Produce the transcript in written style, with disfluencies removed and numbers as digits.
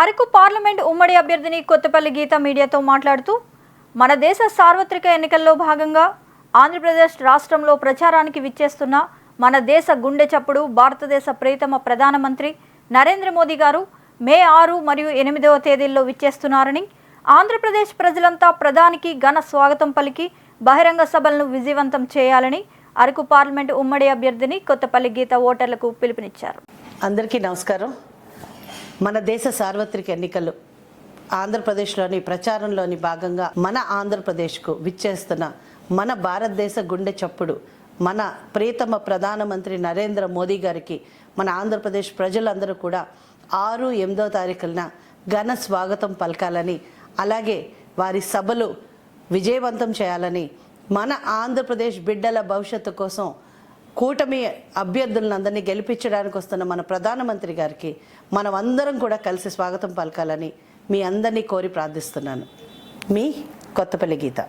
Araku parliament ఉమ్మడి అభ్యర్థిని కొత్తపల్లి గీత మీడియాతో మాట్లాడుతూ మన దేశ సార్వత్రిక ఎన్నికల్లో భాగంగా ఆంధ్రప్రదేశ్ రాష్ట్రంలో ప్రచారానికి విచ్చేస్తున్న మన దేశ గుండె చప్పుడు భారతదేశ ప్రియతమ ప్రధానమంత్రి నరేంద్ర మోదీ గారు మే 6 మరియు 8వ తేదీల్లో విచ్చేస్తున్నారని, ఆంధ్రప్రదేశ్ ప్రజలంతా ప్రధానికి ఘన స్వాగతం పలికి బహిరంగ సభలను విజయవంతం చేయాలని అరకు పార్లమెంట్ ఉమ్మడి అభ్యర్థిని కొత్తపల్లి గీత ఓటర్లకు పిలుపునిచ్చారు. అందరికీ నమస్కారం. మన దేశ సార్వత్రిక ఎన్నికలు ఆంధ్రప్రదేశ్లోని ప్రచారంలోని భాగంగా మన ఆంధ్రప్రదేశ్కు విచ్చేస్తున్న మన భారతదేశ గుండె చప్పుడు మన ప్రియతమ ప్రధానమంత్రి నరేంద్ర మోదీ గారికి మన ఆంధ్రప్రదేశ్ ప్రజలందరూ కూడా 6, 8వ తారీఖున ఘన స్వాగతం పలకాలని, అలాగే వారి సభలు విజయవంతం చేయాలని, మన ఆంధ్రప్రదేశ్ బిడ్డల భవిష్యత్తు కోసం కూటమి అభ్యర్థులందరినీ గెలిపించడానికి వస్తున్న మన ప్రధానమంత్రి గారికి మనం అందరం కూడా కలిసి స్వాగతం పలకాలని మీ అందరినీ కోరి ప్రార్థిస్తున్నాను. మీ కొత్తపల్లి గీత.